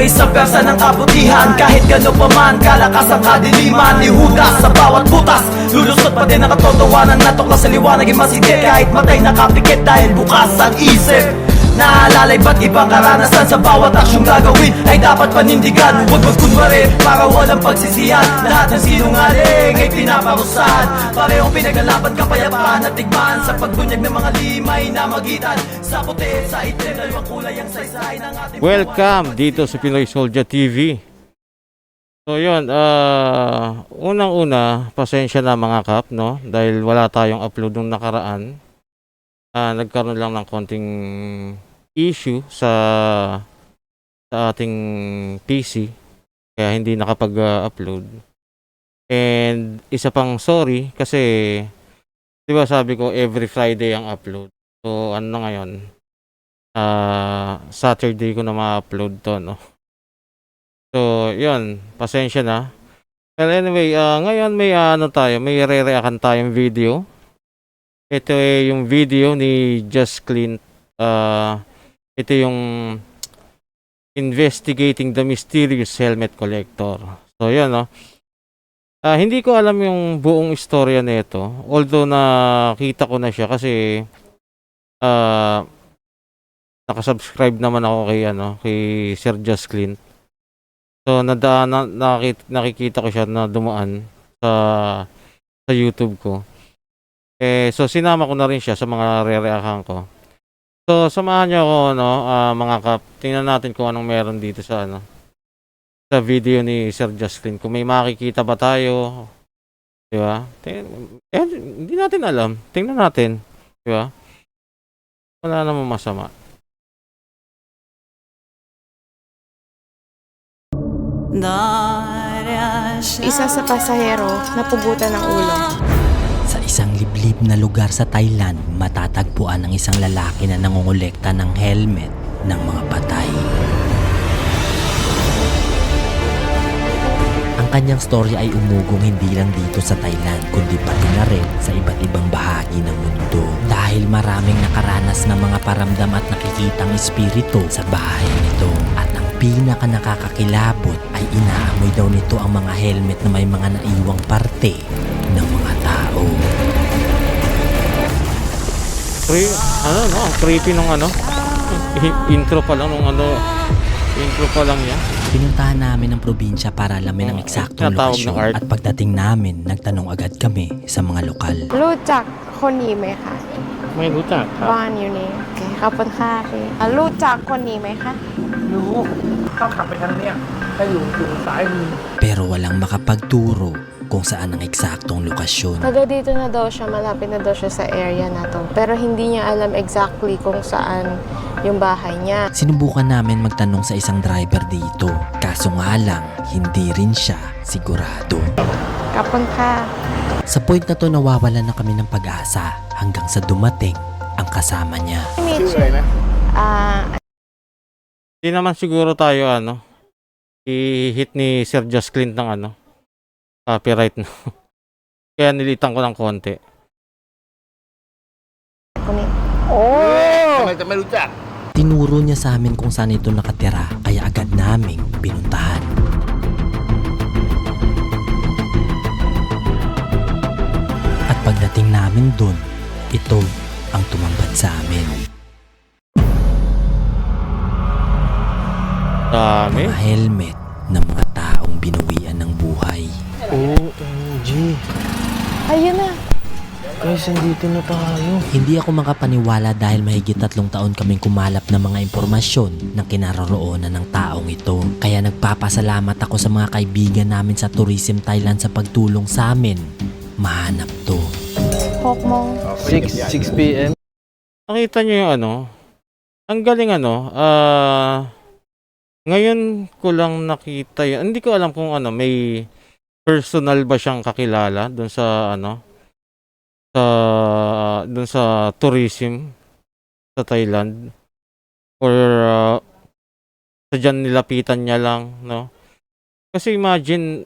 isang persa ng kabutihan. Kahit gano'n pa man, kalakas ang kadiliman. Ihudas sa bawat butas, lulusot pa din ang katotohanan. Natuklas sa liwanag, masigit kahit matay nakapikit. Dahil bukas ang isip, naalala iba't ibang karanasan. Sa bawat aksyong gagawin ay dapat panindigan. Huwag magkunwari para walang pagsisihan. Lahat ng sinungaling ay pinaparusahan. Parehong pinaglalaban kapayapaan at tigmaan. Sa pagbunyag ng mga limay na magitan sa puti sa itim, dalawang kulay ang saysay ng ating Welcome dito sa Pinoy Soldier TV. So yun, unang-una, pasensya na mga kap, no? Dahil wala tayong upload nung nakaraan. Nagkaroon lang ng konting issue sa ating PC, kaya hindi nakapag-upload. And isa pang sorry kasi, di ba sabi ko every Friday ang upload. So ano na ngayon, Saturday ko na ma-upload to, no? So yun, pasensya na. Well anyway, ngayon may may re-reactan tayong video. Ito ay yung video ni Just Clint. Ito yung investigating the mysterious helmet collector. So yun, no? Hindi ko alam yung buong istorya nito. Although nakita ko na siya kasi nakasubscribe naman ako kay Sir Just Clint. So nakikita ko siya na dumaan sa YouTube ko. So sinama ko na rin siya sa mga re-reaction ko. So samahan niyo ako, no, mga kap. Tingnan natin kung anong meron dito sa sa video ni Sir Just Clint. Kung may makikita ba tayo, di ba? Hindi natin alam. Tingnan natin, di ba? Wala namang masama. Isa sa pasahero napugutan ng ulo. Sa isang liblib na lugar sa Thailand, matatagpuan ang isang lalaki na nangongolekta ng helmet ng mga patay. Ang kanyang storya ay umugong hindi lang dito sa Thailand, kundi pati na rin sa iba't ibang bahagi ng mundo. Dahil maraming nakaranas ng mga paramdam at nakikitang espiritu sa bahay nito. At ang pinaka nakakakilabot ay inaamoy daw nito ang mga helmet na may mga naiwang parte ng mga tao. Creepy nung intro pa lang yan. Pinuntahan namin ang probinsya para alamin ang eksaktong lokasyon at pagdating namin, nagtanong agad kami sa mga lokal. รู้จักคนนี้ไหมคะ ไม่รู้จักครับ บ้านอยู่นี่โอเคขอบคุณค่ะพี่รู้จักคนนี้ไหมคะ รู้ต้องขับไปทางเนี้ยถ้าอยู่ซ้ายมือ Pero walang makapagturo kung saan ang eksaktong lokasyon. Taga dito na daw siya, malapit na daw siya sa area na to. Pero hindi niya alam exactly kung saan yung bahay niya. Sinubukan namin magtanong sa isang driver dito. Kaso nga lang, hindi rin siya sigurado. Kapon ka. Sa point na to, nawawalan na kami ng pag-asa hanggang sa dumating ang kasama niya. Hindi naman siguro tayo i-hit ni Sir Just Clint ng copyright no. Kaya nilitan ko ng konti.ทำไมจะไม่รู้จัก Tinuro niya sa amin kung saan ito nakatira, kaya agad naming pinuntahan. At pagdating namin dun, ito ang tumambad sa amin. Dami. Mga helmet ng mga taong binuwian ng buhay. OMG. Ayun na. Guys, nandito na tayo. Hindi ako makapaniwala dahil mahigit 3 taon kaming kumalap ng mga impormasyon ng kinaroroonan ng taong ito. Kaya nagpapasalamat ako sa mga kaibigan namin sa Tourism Thailand sa pagtulong sa amin. Mahanap to. 6 mong. 6 p.m. Nakita niyo yung ang galing ngayon ko lang nakita yun. Hindi ko alam kung may personal ba siyang kakilala doon sa doon sa tourism sa Thailand or sadyan nilapitan niya lang, no? Kasi imagine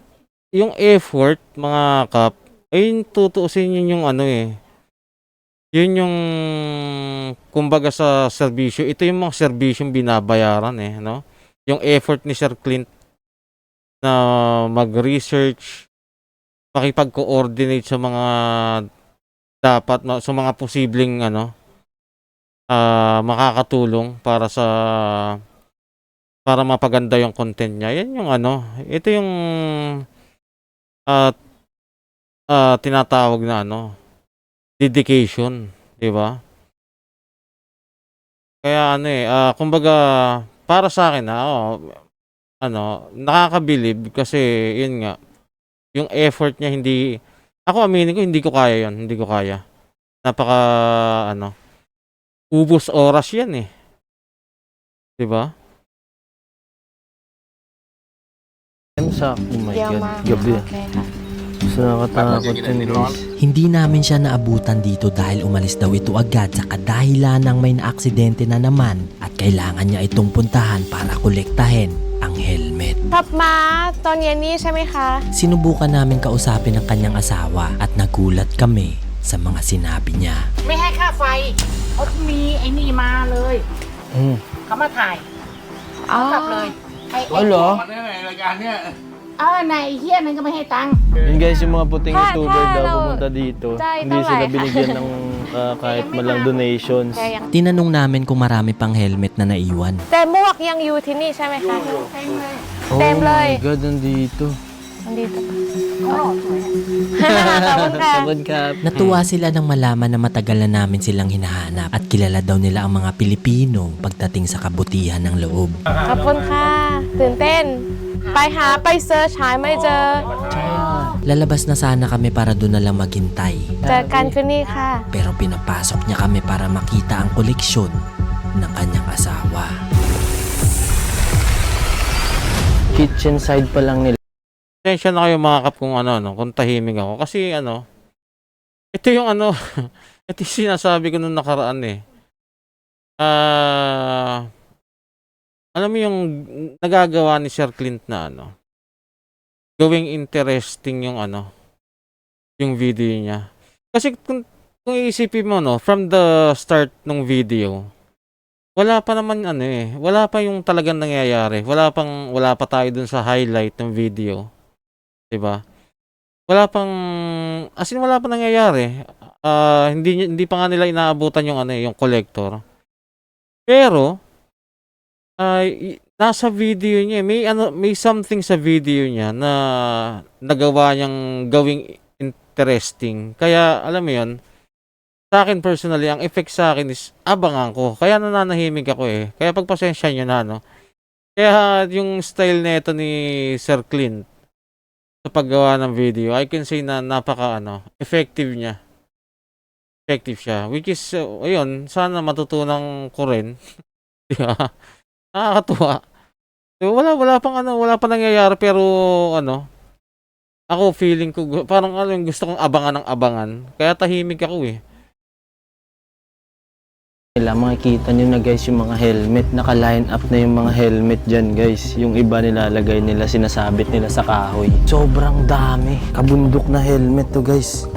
yung effort mga kap ay tutuusin yun yung yun yung kumbaga sa serbisyo, ito yung mga serbisyong binabayaran no? yung effort ni Sir Clint na mag-research, makipag-coordinate sa mga sa mga posibleng makakatulong para mapaganda yung content niya. Yan yung ito yung ah, tinatawag na dedication, 'di ba? Kaya kumbaga para sa akin nakakabilib kasi yun nga, yung effort niya ako aminin ko hindi ko kaya yun, hindi ko kaya. Napaka ubos oras yan 'di ba? Oh my Yama. God, gabi. Okay, ha. So nakatakot yun guys. Hindi namin siya naabutan dito dahil umalis daw ito agad sa kadahilan ng may naaksidente na naman at kailangan niya itong puntahan para kolektahin ang helmet. ครับมาตอนเย็นนี้ใช่ไหมคะ Sinubukan namin kausapin ang kanyang asawa at nagulat kami sa mga sinabi niya. ไม่ให้ค่าไฟเขามีไอ้นี่มาเลย อืม เขามาถ่าย อ๋อ กลับเลยไอ้ อ๋อเหรอ ในไอ้เฮียนั้นก็ไม่ให้ตังค์ Yun guys, yung mga puting Ha, YouTuber daw hello. pumunta dito. Jai, Hindi sila tawag. binigyan ng kahit malang donations. แกยัง Tinanong namin kung marami pang helmet na naiwan. แต่หมวกยังอยู่ที่นี่ใช่ไหมคะ Oh Tem Loy. my God, nandito. Nandito. โอ้สวย ขอบคุณค่ะ Sabad ka. Natuwa sila nang malaman na matagal na namin silang hinahanap at kilala daw nila ang mga Pilipino pagdating sa kabutihan ng loob. ขอบคุณค่ะ ตื่นเต้น ไปหาไปเซิร์ชหาไม่เจอ Lalabas na sana kami para doon na lang maghintay. เจอกันคืนนี้ค่ะ Pero pinapasok niya kami para makita ang koleksyon ng kanyang asawa. Kitchen side pa lang nila. Pasensya na kayo mga kap kung kung tahimik ako kasi ito yung ito yung sinasabi ko nung nakaraan alam mo yung nagagawa ni Sir Clint na gawing interesting yung yung video niya. Kasi kung iisipin mo from the start ng video, wala pa naman wala pa yung talagang nangyayari. Wala pa tayo dun sa highlight ng video. 'Di ba? Wala pa nangyayari. Hindi pa nga nila inaabutan yung yung collector. Pero nasa video niya, may something sa video niya na nagawa niyang gawing interesting. Kaya alam mo 'yon, sa akin personally, ang effect sa akin is abangan ko. Kaya nananahimik ako Kaya pagpasensya niyo na Kaya yung style nito ni Sir Clint sa paggawa ng video, I can say na napaka effective niya. Effective siya. Which is ayun, sana matutunan ko rin. Di ba? Nakakatuwa. So, wala pang nangyayari pero ako feeling ko parang yung gusto kong abangan ng abangan. Kaya tahimik ako Nila, makikita nyo na guys yung mga helmet. Naka-line up na yung mga helmet dyan guys. Yung iba nilalagay nila, sinasabit nila sa kahoy. Sobrang dami. Kabundok na helmet to guys.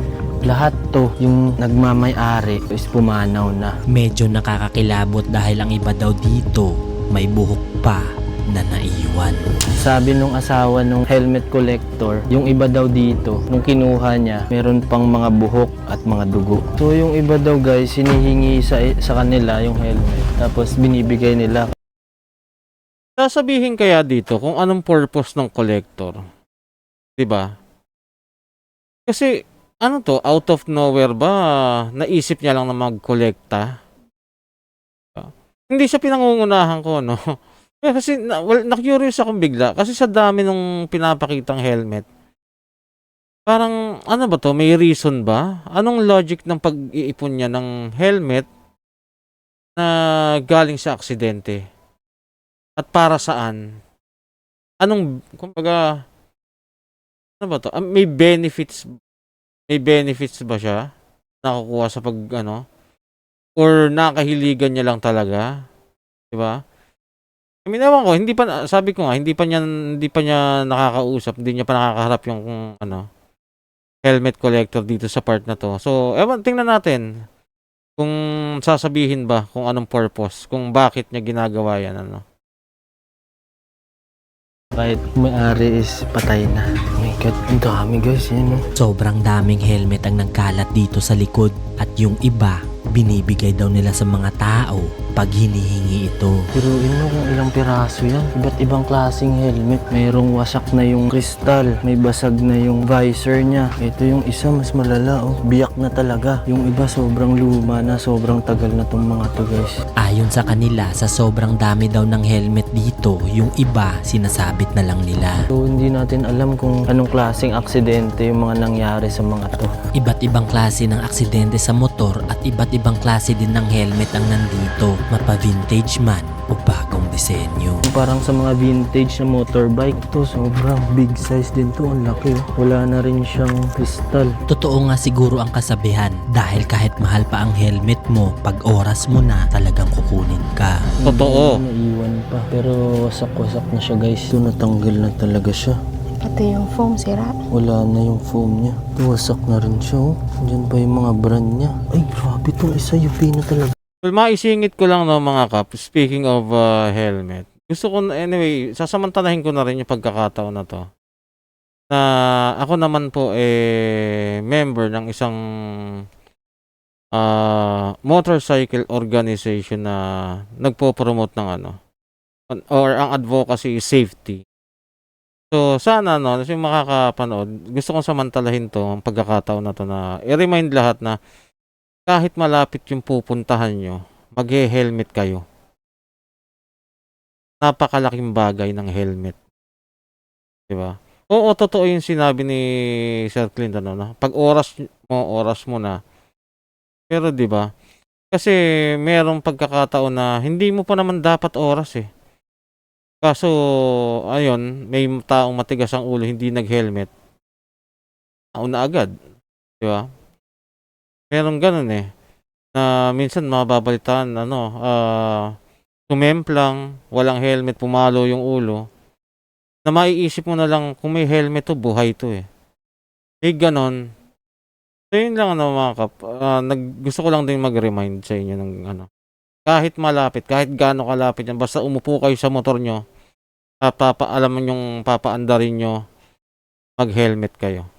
Lahat to, yung nagmamay-ari is pumanaw na. Medyo nakakakilabot dahil ang iba daw dito may buhok pa na naiwan. Sabi nung asawa nung helmet collector, yung iba daw dito, nung kinuha niya, meron pang mga buhok at mga dugo. So yung iba daw guys, hinihingi sa kanila yung helmet. Tapos binibigay nila. Sasabihin kaya dito kung anong purpose ng collector. 'Di ba? Kasi out of nowhere ba naisip niya lang na mag-kolekta? Hindi siya pinangungunahan ko Kasi na-curious akong bigla kasi sa dami nung pinapakitang helmet. Parang ba to? May reason ba? Anong logic ng pag-iipon niya ng helmet na galing sa aksidente? At para saan? Kumbaga, ba to? May benefits ba siya? Nakukuha sa or nakahiligan niya lang talaga? 'Di ba? I mean, ewan ko, sabi ko nga, hindi pa niya nakakausap, hindi niya pa nakakaharap yung helmet collector dito sa part na to. So, tingnan natin kung sasabihin ba kung anong purpose, kung bakit niya ginagawa yan, Kahit may-ari is patay na. Oh my God, ang dami guys, yan oh. Sobrang daming helmet ang nagkalat dito sa likod at yung iba binibigay daw nila sa mga tao pag hinihingi ito. Piruin mo kung ilang piraso yan. Iba't ibang klaseng helmet. Mayroong wasak na yung kristal. May basag na yung visor niya. Ito yung isa mas malala oh. Biyak na talaga. Yung iba sobrang luma na. Sobrang tagal na tong mga to guys. Ayon sa kanila, sa sobrang dami daw ng helmet dito, yung iba sinasabit na lang nila. So hindi natin alam kung anong klaseng aksidente yung mga nangyari sa mga to. Iba't ibang klase ng aksidente sa motor at iba't ibang klase din ng helmet ang nandito, mapa-vintage man o bagong disenyo. Parang sa mga vintage na motorbike to, sobrang big size din to. Ang laki oh. Wala na rin siyang kristal. Totoo nga siguro ang kasabihan dahil kahit mahal pa ang helmet mo, pag oras mo na talagang kukunin ka. Totoo. Naiwan pa. Pero wasak-wasak na siya guys. Ito natanggal na talaga siya. Pati yung foam sira. Wala na yung foam niya. Wasak na rin siya oh. Diyan pa yung mga brand niya. Ay grabe tong isa. UV na talaga. Well, maisingit ko lang no mga kap, speaking of helmet. Gusto ko, anyway, sasamantalahin ko na rin yung pagkakataon na to. Na ako naman po member ng isang motorcycle organization na nagpo-promote ng or ang advocacy is safety. So sana yung makakapanood, gusto kong samantalahin to, ang pagkakataon na to na i-remind lahat na kahit malapit yung pupuntahan nyo, mag-helmet kayo. Napakalaking bagay ng helmet. Diba? Oo, totoo yung sinabi ni Sir Clinton, pag oras mo na. Pero diba? Kasi merong pagkakataon na hindi mo pa naman dapat oras eh. Kaso, ayun, may taong matigas ang ulo, hindi nag-helmet. Nauna agad. Diba? Merong ganun eh. Na minsan mababalitaan, tumemplang, walang helmet, pumalo yung ulo. Na maiisip mo na lang, kung may helmet to, buhay to eh. May ganon. So yun lang mga kap. Gusto ko lang din mag-remind sa inyo ng kahit malapit, kahit gaano kalapit yan, basta umupo kayo sa motor nyo, alam mo yung papaandarin nyo, mag-helmet kayo.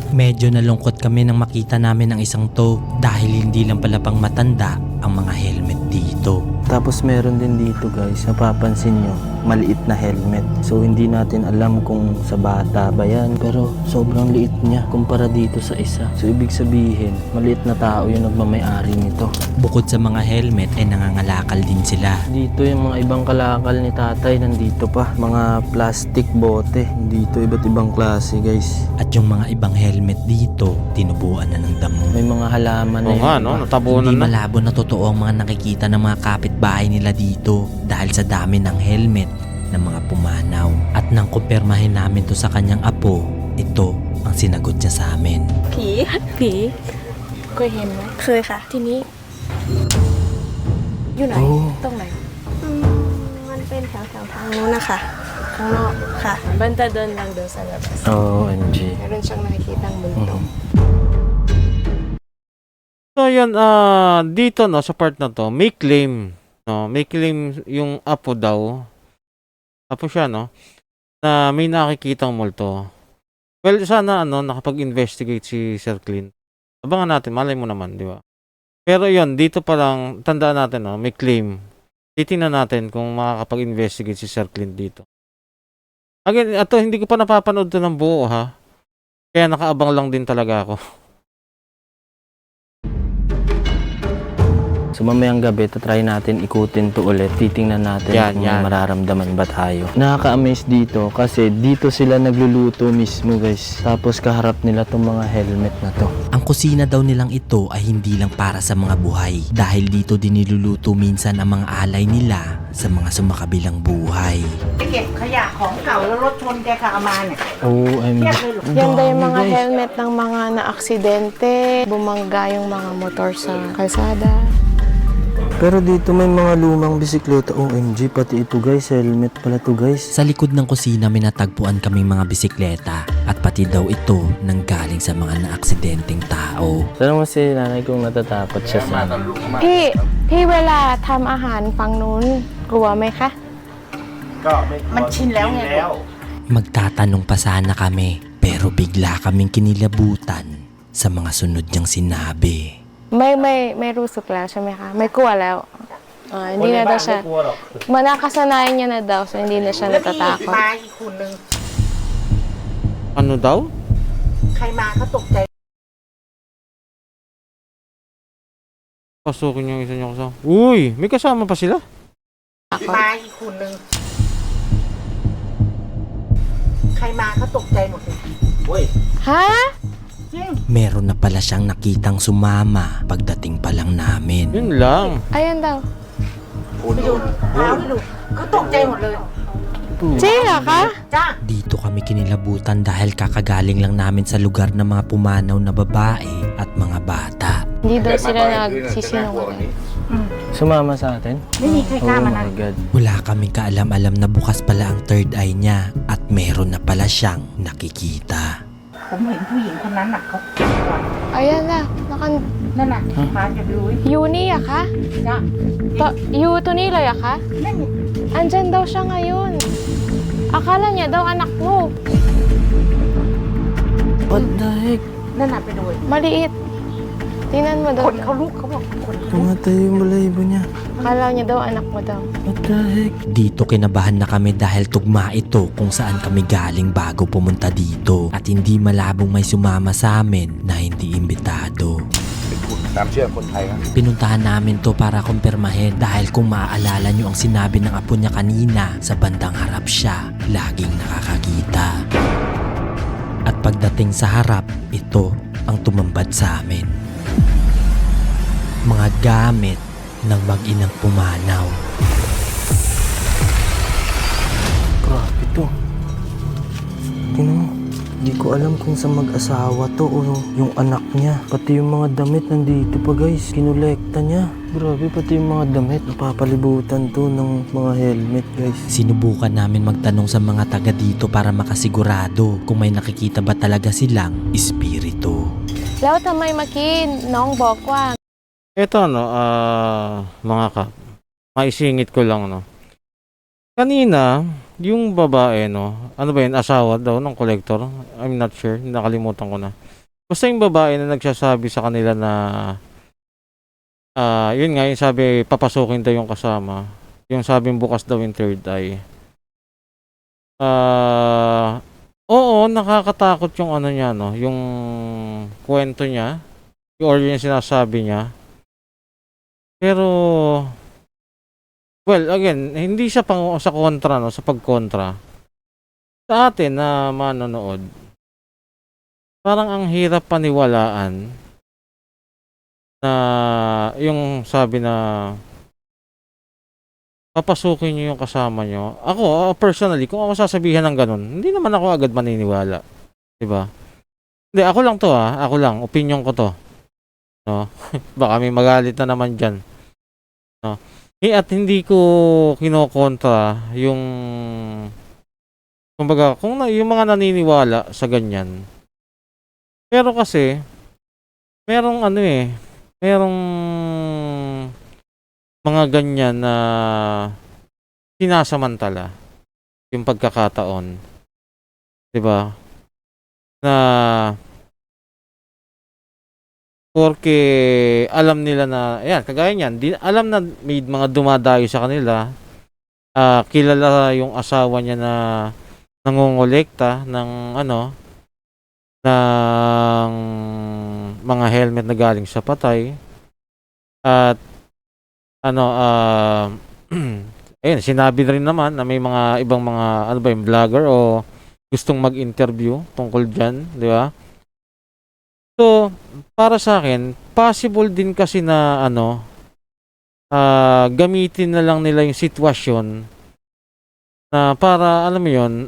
Medyo nalungkot kami nang makita namin ang isang to dahil hindi lang pala pang matanda ang mga helmet dito. Tapos meron din dito guys, napapansin nyo, maliit na helmet. So hindi natin alam kung sa bata ba yan, pero sobrang liit niya kumpara dito sa isa. So ibig sabihin, maliit na tao yung nagmamay-ari nito. Bukod sa mga helmet ay nangangalakal din sila. Dito yung mga ibang kalakal ni tatay, nandito pa. Mga plastic bote, dito iba't ibang klase guys. At yung mga ibang helmet dito, tinubuan na ng damo. May mga halaman na Oo nga, iba. natabunan Hindi na. malabo na totoo ang mga nakikita ng mga kapitbahay nila dito dahil sa dami ng helmet ng mga pumanaw. At nang kumpirmahin namin to sa kanyang apo, ito ang sinagot niya sa amin.ผีเคยเห็นไหมเคยค่ะ ทีนี้ อยู่ไหน ตรงไหน มันเป็นแถวๆทางนู้นนะคะ ข้างนอก ค่ะ Banda doon lang daw sa labas. OMG. Meron siyang nakikitang multo. So yun, dito sa part na to, may claim, may claim yung apo daw. Apo siya, na may nakikitang multo. Well, sana nakapag-investigate si Sir Clint. Abangan natin, malay mo naman, di ba? Pero yun, dito pa lang, tandaan natin, may claim. Titingnan natin kung makakapag-investigate si Sir Clint dito. Again, hindi ko pa napapanood to ng buo, ha? Kaya nakaabang lang din talaga ako. So mamayang gabi, try natin ikutin to ulit. Titingnan natin kung may mararamdaman ba tayo. Nakaka-amaze dito kasi dito sila nagluluto mismo guys. Tapos kaharap nila tong mga helmet na to. Ang kusina daw nilang ito ay hindi lang para sa mga buhay dahil dito din niluluto minsan ang mga alay nila sa mga sumakabilang buhay. ไปเก็บขยะของเก่าแล้วรถชนแกขับมาเนี่ย OMG. Yan daw yung mga helmet ng mga na-aksidente, bumangga yung mga motor sa kalsada. Pero dito may mga lumang bisikleta. OMG, pati ito guys. Helmet pala to guys. Sa likod ng kusina may natagpuan kaming mga bisikleta at pati daw ito nanggaling sa mga naaksidenteng tao. Tanong mo si nanay kung natatakot siya sa...พี่เวลาทำอาหารฝั่งนู้นกลัวไหมคะ มันชินแล้วไง Magtatanong pa sana kami pero bigla kaming kinilabutan sa mga sunod niyang sinabi. May rusok lang siya, may ka. May kuha lang. Hindi na daw siya. Manakasanayan niya na daw, so hindi na siya แล้วมี natatakot. มาอีกคนนึง Ano daw? ใครมาเขาตกใจ Pasukin yung isa niya kasama. Uy, may kasama pa sila? มาอีกคนนึงใครมาเขาตกใจหมดเลย Ha? จริง Meron na pala siyang nakitang sumama pagdating pa lang namin. Yun lang. Ayan daw. ไปดูเท้าไปดูเขาตกใจหมดเลย Chila ka? จ้า Dito kami kinilabutan dahil kakagaling lang namin sa lugar ng mga pumanaw na babae at mga bata. Hindi daw sila nagsisinungaling. Sumama sa atin? ไม่มีใคร Oh กล้ามานะ my God. Wala kaming kaalam-alam na bukas pala ang third eye niya at meron na pala siyang nakikita. ผมเห็นผู้หญิงคนนั้นน่ะเขา Ayan na. นั่นน่ะมาจะดู Yuni ya ka? จ้า Yu to nila ya ka? นั่นไง Andyan daw siya ngayon. Akala niya daw anak mo. What the heck? นั่นน่ะไปดู Maliit. Tingnan mo ค daw. นเขาลุกเขาบอกคนเขาลุก Tumatay yung balahibo niya. Akala niya daw anak mo daw. What the heck? Dito kinabahan na kami dahil tugma ito kung saan kami galing bago pumunta dito at hindi malabong may sumama sa amin na hindi imbitado. ตามเชื่อคนไทยครับ Pinuntahan namin to para kumpirmahin dahil kung maaalala nyo ang sinabi ng apo niya kanina, sa bandang harap siya laging nakakakita. At pagdating sa harap, ito ang tumambad sa amin. Mga gamit ng mag-inang pumanaw. Grabe to. Tingnan mo. Di ko alam kung sa mag-asawa to o yung anak niya. Pati yung mga damit nandito pa guys. Kinolekta niya. Grabe, pati yung mga damit. Napapalibutan to ng mga helmet guys. Sinubukan namin magtanong sa mga taga dito para makasigurado kung may nakikita ba talaga silang espiritu. Lao tamay makin. Nong bokwa. Ito mga maisingit ko lang Kanina, yung babae ano ba yun, asawa daw ng collector. I'm not sure, nakalimutan ko na. Basta yung babae na nagsasabi sa kanila na yun nga, yung sabi papasukin daw yung kasama. Yung sabing bukas daw yung third eye. Oo, nakakatakot yung ano niya yung kwento niya or yung sinasabi niya. Pero well, again, hindi siya sa kontra sa pagkontra. Sa atin na manonood, parang ang hirap paniwalaan na yung sabi na papasukin niyo yung kasama niyo. Ako, personally, kung ako sasabihan ng ganun, hindi naman ako agad maniniwala. 'Di ba? Hindi, ako lang to ako lang, opinion ko to. Baka may magalit na naman diyan. At hindi ko kinokontra yung kumbaga kung yung mga naniniwala sa ganyan. Pero kasi merong merong mga ganyan na sinasamantala yung pagkakataon. 'Di ba? Na porque alam nila na, ayan, kagaya niyan, alam na may mga dumadayo sa kanila, kilala yung asawa niya na nangongolekta ng ng mga helmet na galing sa patay. At ayun, sinabi rin naman na may mga ibang mga yung vlogger o gustong mag-interview tungkol diyan, di ba? So, para sa akin, possible din kasi na gamitin na lang nila yung sitwasyon na para, alam mo yun,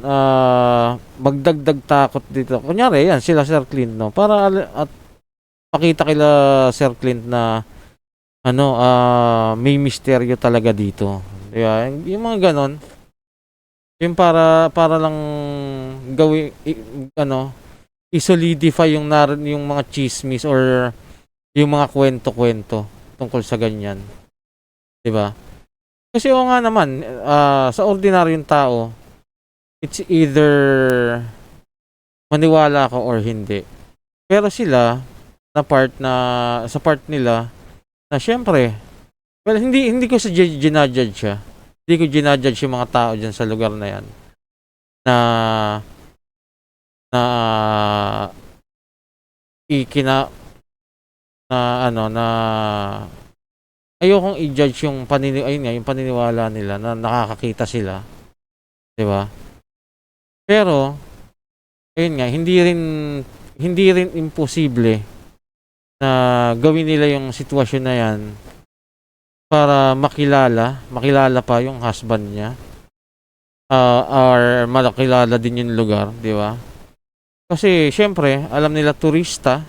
magdagdag takot dito. Kunyari, yan, sila Sir Clint, para at pakita kila Sir Clint na may misteryo talaga dito. Diba? Yung mga ganon, yung para lang gawin, i-solidify yung mga chismis or yung mga kwento-kwento tungkol sa ganyan. 'Di ba? Kasi o nga naman, sa ordinaryong tao, it's either maniwala ka or hindi. Pero sila, sa part nila, na syempre, well, hindi ko sa ginajudge siya. Hindi ko ginajudge yung mga tao dyan sa lugar na yan. Na ikina na ano na ayokong i-judge yung yung paniniwala nila na nakakakita sila, 'di ba? Pero ayun nga, hindi rin imposible na gawin nila yung sitwasyon na yan para makilala pa yung husband niya. Or makilala din yung lugar, 'di ba? Kasi syempre, alam nila turista.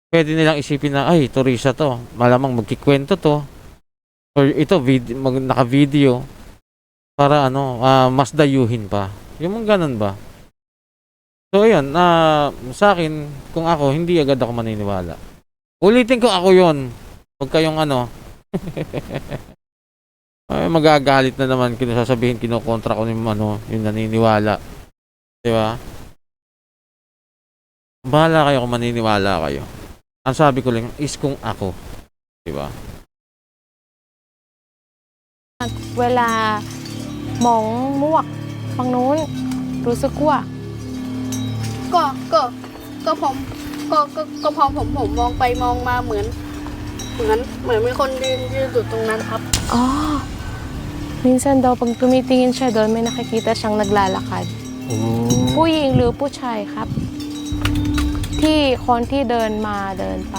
Pwede nilang isipin na, ay, turista to. Malamang magkikwento to. Or ito, naka-video. Para mas dayuhin pa. Yung mga ganun ba? So, ayan. Sa akin, kung ako, hindi agad ako maniniwala. Ulitin ko, ako yon. Huwag kayong ay, magagalit na naman. Sasabihin, kinukontra ko yung naniniwala. Diba? Bahala kayo kung maniniwala kayo. Ang sabi ko lang is kung ako. Diba? Wala mong muwakฝั่งนู้นรู้สึกว่า ก็พอผมมองไปมองมาเหมือนมีคนยืนอยู่ตรงนั้นครับ minsan daw pag tumitingin siya doon may nakikita siyang naglalakad.ผู้หญิงหรือผู้ชายครับ ที่คนที่เดินมาเดินไป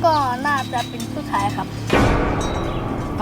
ก็น่าจะเป็นผู้ชายครับ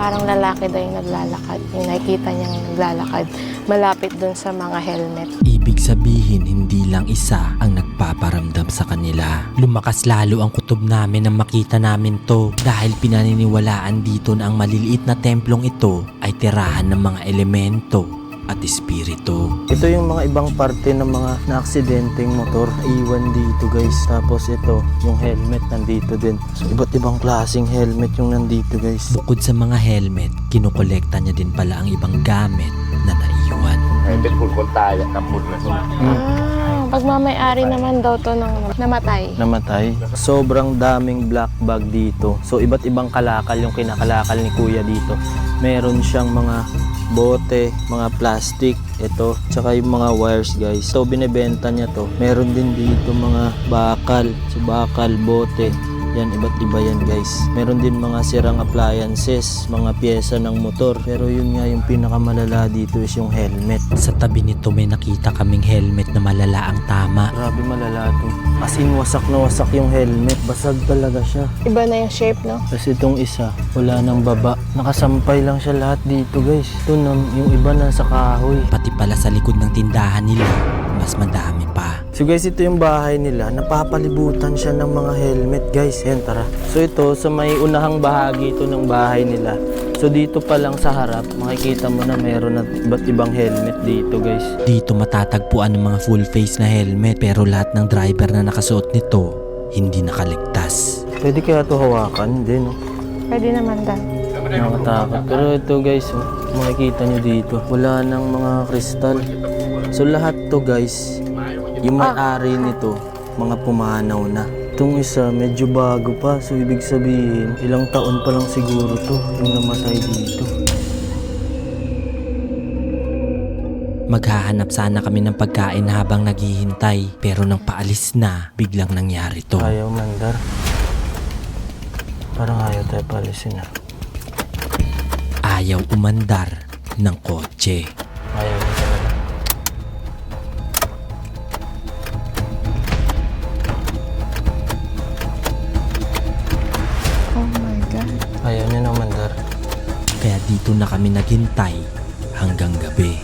Parang lalaki daw yung naglalakad. Yung nakikita niyang naglalakad malapit dun sa mga helmet. Ibig sabihin, hindi lang isa ang nagpaparamdam sa kanila. Lumakas lalo ang kutob namin nang makita namin to dahil pinaniniwalaan dito na ang maliliit na templong ito ay tirahan ng mga elemento at espiritu. Ito yung mga ibang parte ng mga naaksidenteng motor iwan dito guys. Tapos ito, yung helmet nandito din. So iba't ibang klaseng helmet yung nandito guys. Bukod sa mga helmet, kinukolekta niya din pala ang ibang gamit na naiwan. เป็นหุ่นคนตายอะกับหุ่นเลย Pagmamayari naman daw to ng namatay. Namatay. Sobrang daming black bag dito. So iba't ibang kalakal yung kinakalakal ni kuya dito. Meron siyang mga bote, mga plastic, ito, tsaka yung mga wires guys. So binebenta niya to. Meron din dito mga bakal, so bakal, bote. Yan, iba't iba yan guys. Meron din mga sirang appliances, mga pyesa ng motor. Pero yun nga yung pinakamalala dito is yung helmet. Sa tabi nito may nakita kaming helmet na malala ang tama. Grabe malala to. As in wasak na wasak yung helmet. Basag talaga siya. Iba na yung shape, no? Kasi itong isa, wala nang baba. Nakasampay lang siya lahat dito guys. Ito yung iba na sa kahoy. Pati pala sa likod ng tindahan nila, mas madami pa. So guys, ito yung bahay nila. Napapalibutan siya ng mga helmet guys. Yan, tara. So ito, sa may unahang bahagi ito ng bahay nila. So dito pa lang sa harap, makikita mo na meron na iba't ibang helmet dito guys. Dito matatagpuan ng mga full face na helmet pero lahat ng driver na nakasuot nito, hindi nakaligtas. Pwede kaya ito hawakan? Hindi, no? Pwede naman daw. Nakatakot. Pero ito guys, makikita nyo dito. Wala nang mga kristal. So lahat to guys, yung may-ari nito, mga pumanaw na. Itong isa, medyo bago pa. So ibig sabihin, ilang taon pa lang siguro to yung namatay dito. Maghahanap sana kami ng pagkain habang naghihintay pero nang paalis na, biglang nangyari to. Ayaw mandar. Parang ayaw tayo palisin na. Ayaw umandar ng kotse. Ayaw na talaga. Oh my God. Ayaw niya na mandar. Kaya dito na kami naghintay hanggang gabi.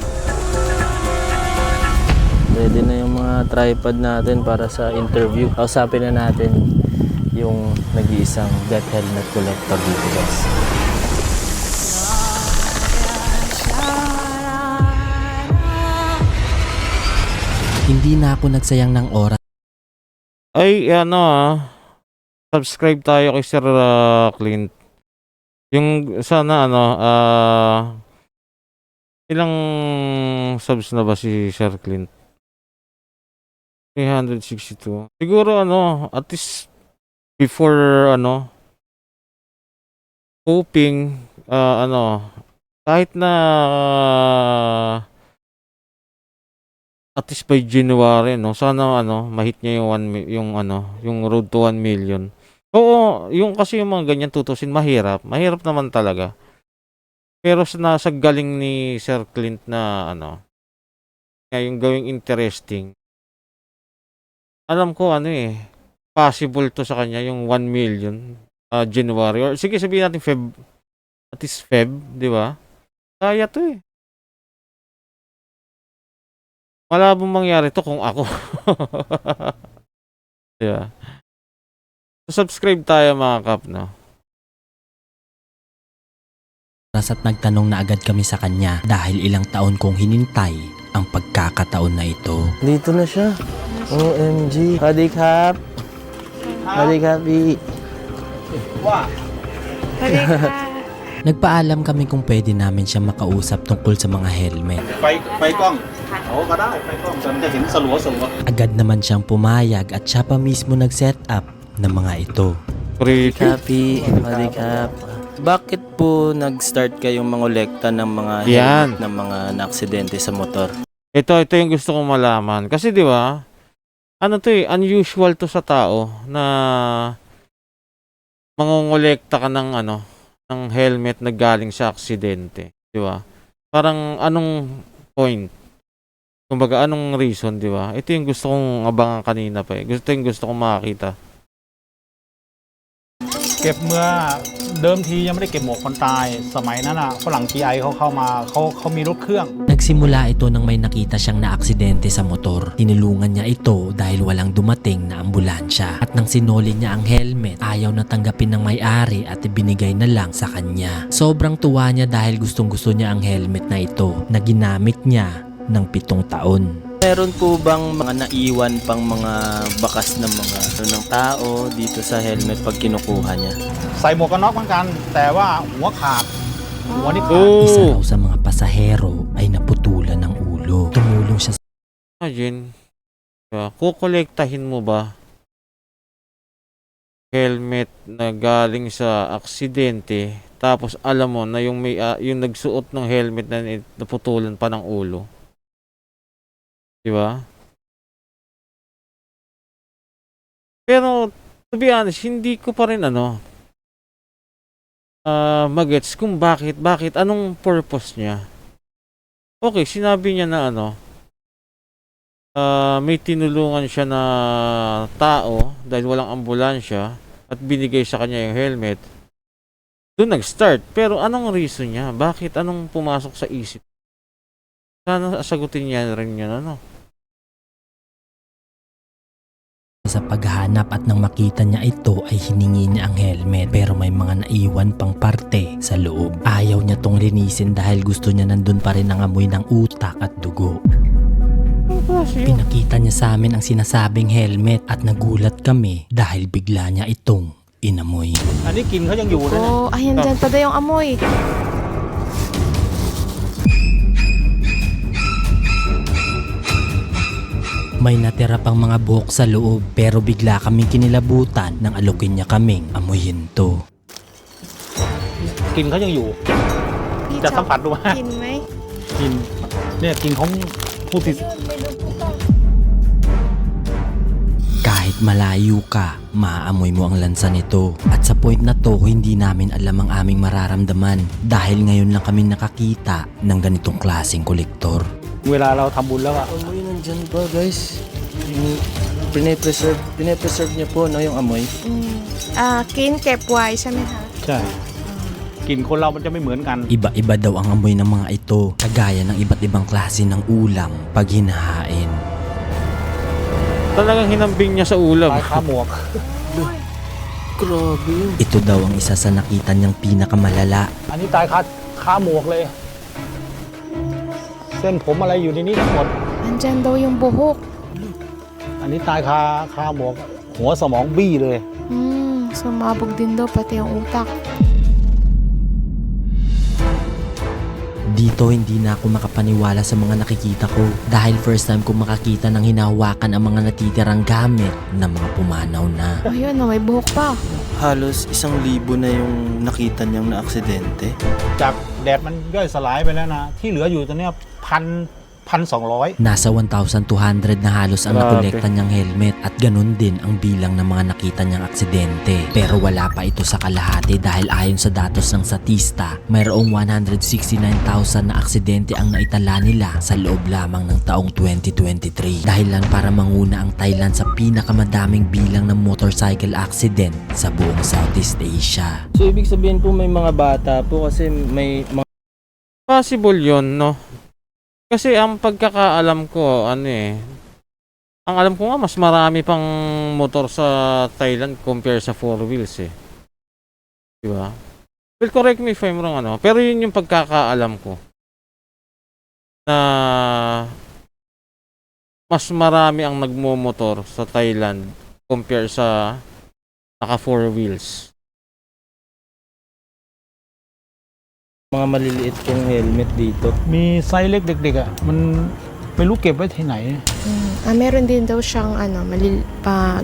Ready na yung mga tripod natin para sa interview. Kausapin na natin yung nag-iisang death helmet collector dito guys. Hindi na ako nagsayang ng oras. Ay, subscribe tayo kay Sir Clint. Yung sana ano, ilang subs na ba si Sir Clint? 362. Siguro ano, at least before ano, hoping ano, kahit na at least by January, no, sana ano, mahit niya yung yung ano, yung road to 1 million. Oo, yung kasi yung mga ganyan tutusin mahirap naman talaga. Pero sa nasa galing ni Sir Clint na ano, yung gawing interesting. Alam ko ano possible to sa kanya yung 1 million January, or sige sabihin natin Feb, at least Feb, di ba? Kaya to Malabong mangyari to kung ako. Di ba? So, subscribe tayo mga kap, no? At nagtanong na agad kami sa kanya dahil ilang taon kong hinintay ang pagkakataon na ito. Dito na siya. OMG. Hadi Kap. Hadi Kapi. Nagpaalam kami kung pwede namin siya makausap tungkol sa mga helmet. ไฟกล้องโอ้ก็ได้ไฟกล้องจะเห็นสลัว Agad naman siyang pumayag at siya pa mismo nag-set up ng mga ito. Pretty. Kapi. Hadi Kap. Bakit po nag-start kayong mangolekta ng mga Yan. helmet ng mga naaksidente sa motor? Ito yung gusto kong malaman. Kasi di ba, ano to unusual to sa tao na mangongolekta ka ng ano, ng helmet na galing sa aksidente, di ba? Parang anong point? Kumbaga anong reason, di ba? Ito yung gusto kong abangan kanina pa Ito yung gusto kong makakita. เก็บเมื่อเดิมทียังไม่ได้เก็บหมวกคนตายสมัยนั้นอ่ะฝรั่ง GI เขาเข้ามาเขามีรถเครื่อง Nagsimula ito nang may nakita siyang naaksidente sa motor. Tinulungan niya ito dahil walang dumating na ambulansya. At nang sinoli niya ang helmet, ayaw na tanggapin ng may-ari at ibinigay na lang sa kanya. Sobrang tuwa niya dahil gustong-gusto niya ang helmet na ito na ginamit niya ng 7 taon. Meron po bang mga naiwan pang mga bakas ng mga ng tao dito sa helmet pag kinukuha niya? ใส่หมวกกันน็อกเหมือนกัน แต่ว่าหัวขาดหัวนี่ขาด Isa raw sa mga pasahero ay naputulan ng ulo. Tumulong siya Imagine, diba? Kukolektahin mo ba helmet na galing sa aksidente, tapos alam mo na yung may yung nagsuot ng helmet na naputulan pa ng ulo? Di ba? Pero to be honest, hindi ko pa rin magets kung bakit anong purpose niya. Okay, sinabi niya na may tinulungan siya na tao dahil walang ambulansya at binigay sa kanya yung helmet. Doon nag-start. Pero anong reason niya? Bakit? Anong pumasok sa isip? Sana sagutin niya rin yun, sa paghahanap at nang makita niya ito ay hiningi niya ang helmet pero may mga naiwan pang parte sa loob. Ayaw niya tong linisin dahil gusto niya nandun pa rin ang amoy ng utak at dugo. Pinakita niya sa amin ang sinasabing helmet at nagulat kami dahil bigla niya itong inamoy. อันนี้กลินเขายังอยู่นะเนี่ย Oh, ayan dyan pa daw yung amoy. May natira pang mga buhok sa loob pero bigla kaming kinilabutan nang alukin niya kaming amuyin to. กลินเขายังอยู่ พี่ จะสัมผัสดูไหม กินไหม กลินเนี่ยกลินของผู้ติด Kahit malayo ka, maaamoy mo ang lansa nito. At sa point na to, hindi namin alam ang aming mararamdaman dahil ngayon lang kami nakakita ng ganitong klaseng kolektor. เวลาเราทำบุญแล้วอะ Amoy nandyan pa guys. Pine-preserve niya po yung amoy. กินเก็บไว้ใช่ไหมคะ ใช่กลิ่นคนเรามันจะไม่เหมือนกัน Iba-iba daw ang amoy ng mga ito, kagaya ng iba't ibang klase ng ulam pag hinahain. Talagang hinambing niya sa ulam. ตายขาหมวก Grabe yun. Ito daw ang isa sa nakita niyang pinakamalala. อันนี้ตายขาหมวกเลย เส้นผมอะไรอยู่ในนี้ทั้งหมด Andyan daw yung buhok. อันนี้ตายคาหมวก หัวสมองบี้เลย Sumabog din daw pati yung utak. Dito hindi na ako makapaniwala sa mga nakikita ko dahil first time ko makakita ng hinahawakan ang mga natitirang gamit ng mga pumanaw na. Ayun, may buhok pa. Halos 1,000 na yung nakita niyang na aksidente. จากแดดมันย่อยสลายไปแล้วนะ ที่เหลืออยู่ตอนเนี้ย1,200 Nasa 1,200 na halos ang Grabe. nakolekta niyang helmet at ganun din ang bilang ng mga nakita niyang aksidente. Pero wala pa ito sa kalahati dahil ayon sa datos ng Statista, mayroong 169,000 na aksidente ang naitala nila sa loob lamang ng taong 2023. Dahilan para manguna ang Thailand sa pinakamadaming bilang ng motorcycle accident sa buong Southeast Asia. So ibig sabihin po may mga bata po kasi may mga Possible yun, no? Kasi ang pagkakaalam ko, ang alam ko nga, mas marami pang motor sa Thailand compare sa 4 wheels eh. Diba? Well, correct me if I'm wrong, pero yun yung pagkakaalam ko. Na mas marami ang nagmomotor sa Thailand compare sa naka 4 wheels. mga maliliit pong helmet dito. มีไซส์เล็กเด็กๆอ่ะมันไม่รู้เก็บไว้ที่ไหน Meron din daw siyang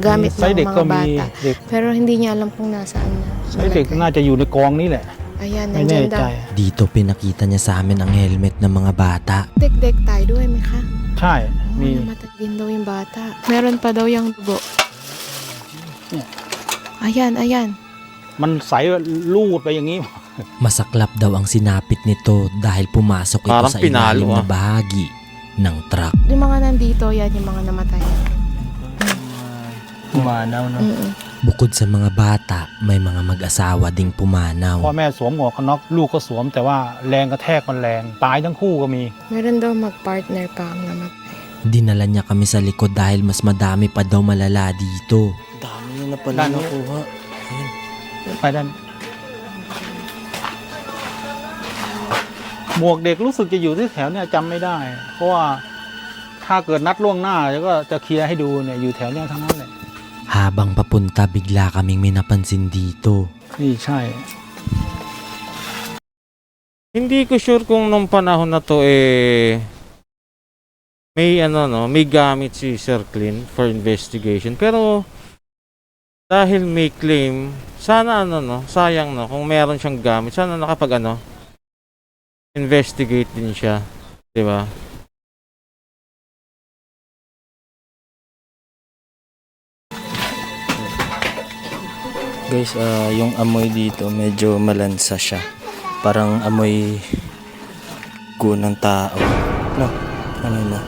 gamit ไซส์ ng เด็กก็ mga มี bata. เด็ก Pero hindi niya alam kung nasaan na. ไซส์เด็กน่าจะอยู่ในกองนี้แหละ Ayan, ไม่แน่ nandyan ใจ daw. Dito pinakita niya sa amin ang helmet ng mga bata. Dek-dek tayoด้วยไหมคะ ใช่มี Namatay din daw yung bata. Meron pa daw yung dugo. Yeah. Ayan. มันใสลูดไปอย่างนี้ Masaklap daw ang sinapit nito dahil pumasok ito Parang sa pinalo, ilalim na bahagi ng truck. Yung mga nandito, yan yung mga namatay. Pumanaw, no? Bukod sa mga bata, may mga mag-asawa ding พ่อ pumanaw. แม่สวมหมวกกันน็อกลูกก็สวมแต่ว่าแรงกระแทกมันแรงตายทั้งคู่ก็มี Meron daw mag-partner pa ang namatay. Dinala niya kami sa likod dahil mas madami pa daw malala dito. Dami na pala Dami. nakuha. ไปด้านหมวกเด็กรู้สึกจะอยู่ที่แถวเนี่ยจำไม่ได้ เพราะว่าถ้าเกิดนัดล่วงหน้าก็จะเคลียร์ให้ดูเนี่ยอยู่แถวเนี่ยทั้งนั้นเลย Habang papunta, bigla kaming may napansin dito. นี่ใช่ Hindi ko sure kung nung panahon na to may gamit si Sir Clint for investigation. Pero dahil may claim, sana sayang kung meron siyang gamit, sana nakapag investigate din siya, 'di ba? Guys, yung amoy dito medyo malansa siya. Parang amoy ng tao. No? Ano na?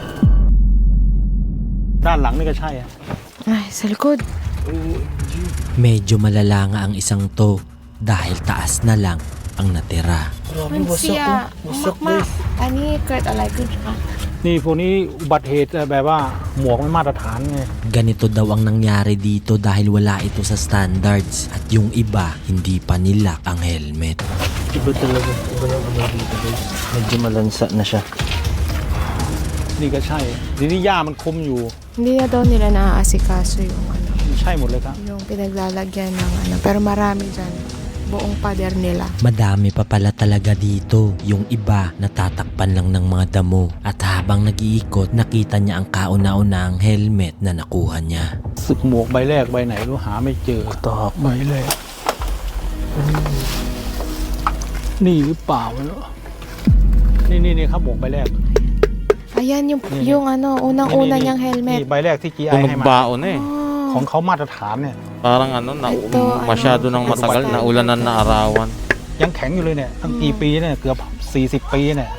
ด้านหลังนี่ก็ใช่อะ Ay, sa likod. Medyo malala nga ang isang to dahil taas na lang ang natira. Grabe, มันเสีย wasak มากๆอันนี้เกิดอะไรขึ้นคะ นี่พวกนี้อุบัติเหตุแบบว่าหมวกไม่มาตรฐานไง Ganito daw ang nangyari dito dahil wala ito sa standards at yung iba hindi pa nilak ang helmet. Iba talaga. Iba yung amoy dito, guys. Medyo malansa na siya. นี่ก็ใช่ทีนี้หญ้ามันคมอยู่ Hindi na daw nila naaasikaso yungใช่หมดเลยครับ yung pinaglalagyan ng pero marami dyan. Buong pader nila. Madami pa pala talaga dito. Yung iba natatakpan lang ng mga damo at habang nag-iikot nakita niya ang kauna-unahang helmet na nakuha niya. สึกหมวกใบแรกใบไหนรู้หาไม่เจอ ตอก ใบแรกนี่หรือเปล่าไม่รู้นี่ครับหมวกใบแรก Ayan yung, Yan, yung unang-una niyang นี่ helmet. ใบแรกที่ GI Kung ให้มา nagbaon Oh. ของเขามาตรฐานเนี่ย Parang Ito, masyado nang matagal na ulanan na arawan. ยังแข็งอยู่เลยเนี่ยตั้งกี่ปีเนี่ยเกือบ40 ปีเนี่ย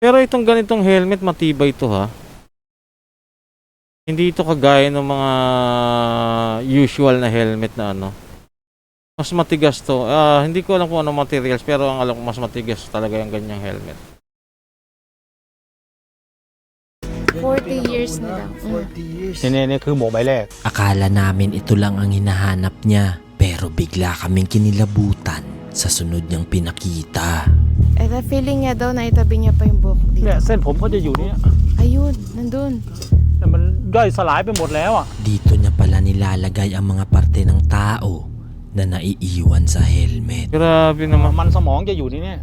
Pero itong ganitong helmet matibay ito ha. Hindi ito kagaya ng mga usual na helmet na Mas matigas to. Hindi ko alam kung anong materials pero ang alam ko mas matigas talaga yung ganyang helmet. 40 years na lang. 40 years. นี่คือหมวกใบแรก Akala namin ito lang ang hinahanap niya pero bigla kaming kinilabutan sa sunod niyang pinakita. Ito feeling niya daw na itabi niya pa yung buhok เนี่ย dito. เส้นผมเขาจะอยู่เนี่ย Ayun, nandun. แต่มันย่อยสลายไปหมดแล้วอ่ะ Dito niya pala nilalagay ang mga parte ng tao na naiiwan sa helmet. Grabe naman. มันสมองจะอยู่ในเนี่ย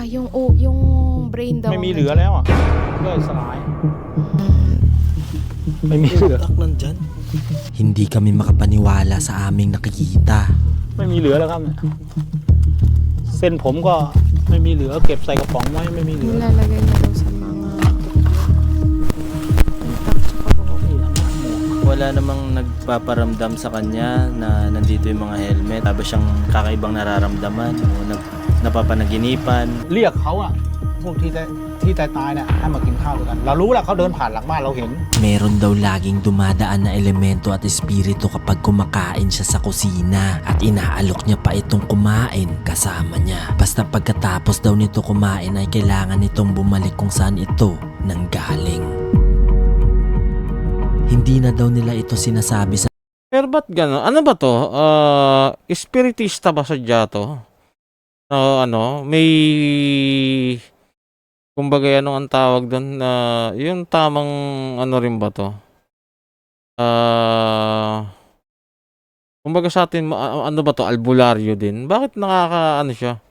yung brain daw. ไม่มีเหลือแล้วอ่ะย่อยสลาย ไม่มีเหลือ Utak nandyan. Hindi kami makapaniwala sa aming nakikita. ไม่มีเหลือแล้วครับ เส้นผมก็ไม่มีเหลือเก็บใส่กระป๋องไว้ไม่มีเหลือ Nilalagay na daw sa mga utak tsaka buhok. Wala namang nagpaparamdam sa kanya na nandito yung mga helmet. Sabi siyang kakaibang nararamdaman, napapanaginipan. เรียกเขาอะพวกที่ตายๆเนี่ยให้มากินข้าวด้วยกัน เรารู้แหละเขาเดินผ่านหลังบ้านเราเห็น Meron daw laging dumadaan na elemento at espiritu kapag kumakain siya sa kusina at inaalok niya pa itong kumain kasama niya. Basta pagkatapos daw nito kumain ay kailangan nitong bumalik kung saan ito nanggaling. Hindi na daw nila ito sinasabi sa Pero ba't gano'n? Ano ba to? Espiritista ba sadya to? May kumbaga ano ang tawag doon na yung tamang ano rin ba to? Kumbaga sa atin ano ba to? Albularyo din. Bakit siya?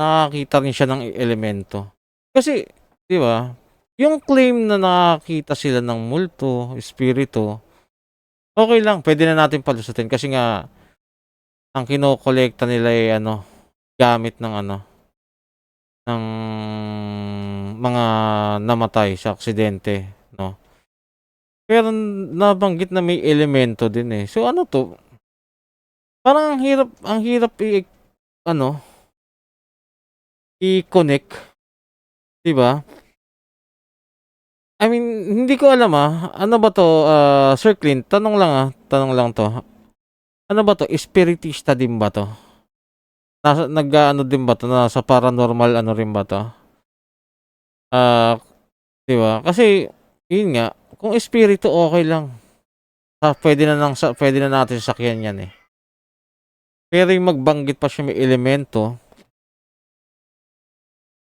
Nakakita rin siya ng elemento. Kasi, di ba? Yung claim na nakakita sila ng multo, espiritu, okay lang, pwede na natin palusutin kasi nga ang kinokolekta nila ay gamit ng ng mga namatay sa aksidente, no? Pero nabanggit na may elemento din eh. So ano to? Parang ang hirap i-connect, 'di ba? I mean, hindi ko alam ano ba to, Sir Clint, tanong lang to. Ano ba to? Espiritista din ba to? Din ba to? Nasa paranormal rin ba to? Di ba? Kasi, yun nga, kung espiritu, okay lang. Pwede na natin sakyan yan eh. Pero yung magbanggit pa siya may elemento,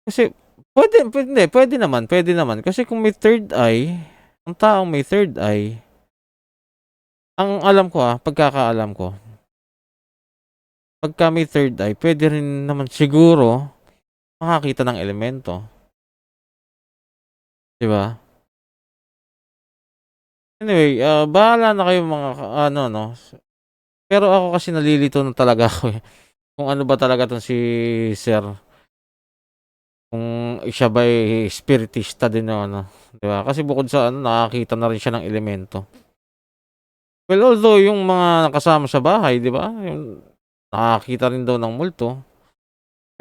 kasi, pwede naman. Kasi kung may third eye, ang taong may third eye, ang alam ko pagkakaalam ko, pagka may third eye, pwede rin naman siguro makakita ng elemento. Diba? Anyway, bahala na kayo mga Pero ako kasi nalilito na talaga ako eh. Kung ano ba talaga tong si Sir. Kung siya ba spiritista din diba? Kasi bukod sa nakakita na rin siya ng elemento. Well, although yung mga nakasama sa bahay, diba? Yung nakakita rin daw ng multo.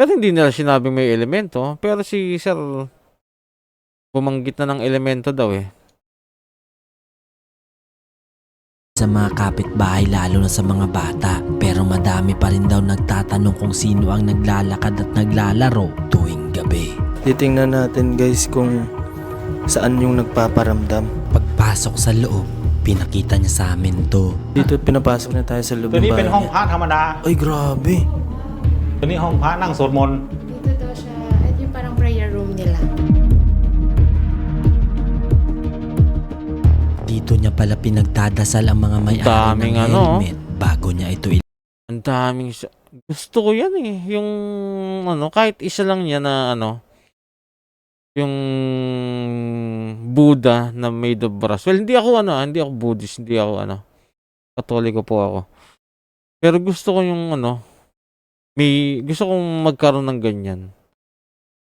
Pero hindi nila sinabing may elemento. Pero si Sir, bumanggit na ng elemento daw eh. sa mga kapitbahay lalo na sa mga bata. Pero madami pa rin daw nagtatanong kung sino ang naglalakad at naglalaro tuwing gabi. Titingnan natin guys kung saan yung nagpaparamdam. Pagpasok sa loob, pinakita niya sa amin to. Dito pinapasok na tayo sa loob ตัว ng นี้เป็น bahay ห้อง niya. พระธรรมดา Ay grabe. ตัวนี้ห้องพระนั่งสวดมนต์ Dito daw siya, ito yung parang prayer room nila. Dito niya pala pinagdadasal ang mga may-ari Daming ng helmet bago niya ito Ang daming gusto ko yan eh. Yung kahit isa lang niya na yung Buddha na made of brass. Well, hindi ako Buddhist, hindi ako Katoliko po ako. Pero gusto ko yung gusto kong magkaroon ng ganyan.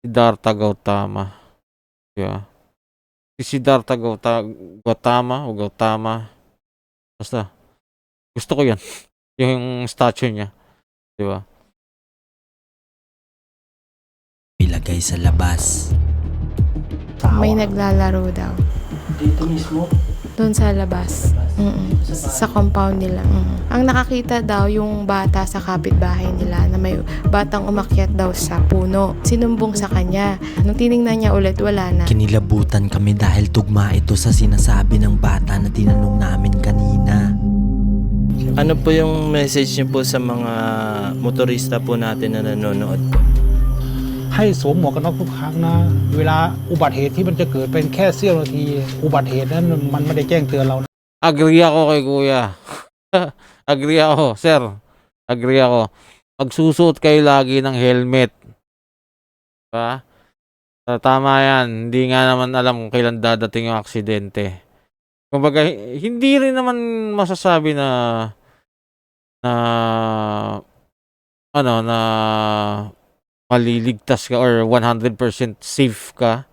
Siddhartha Gautama. Yeah. Si Siddhartha Gautama o Gautama. Basta. Gusto ko yan. Yung statue niya. Di ba? ilagay sa labas. May naglalaro daw. Dito mismo? Doon sa labas. Sa compound nila. Ang nakakita daw yung bata sa kapitbahay nila na may batang umakyat daw sa puno. Sinumbong sa kanya. Nung tiningnan niya ulit, wala na. Kinilabutan kami dahil tugma ito sa sinasabi ng bata na tinanong namin kanina. Ano po yung message niyo po sa mga motorista po natin na nanonood po? ให้สวมหมวกกันน็อกทุกครั้งนะเวลาอุบัติเหตุที่มันจะเกิดเป็นแค่เสี้ยวนาทีอุบัติเหตุนั้นมันไม่ได้แจ้งเตือนเรานะ Agree ako kay Kuya. Agree ako, sir. Agree ako. Pagsusuot kayo lagi ng helmet. Diba? Tama yan. Hindi nga naman alam kung kailan dadating yung aksidente. Kumbaga, hindi rin naman masasabi na na maliligtas ka or 100% safe ka.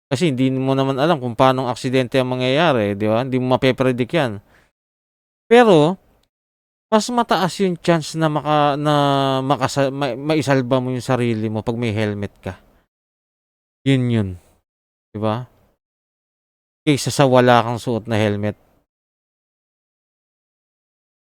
Kasi hindi mo naman alam kung paano ang aksidente ang mangyayari, di ba? Hindi mo mape-predict yan. Pero, mas mataas yung chance na maisalba mo yung sarili mo pag may helmet ka. Yun. Di ba? Kaysa sa wala kang suot na helmet.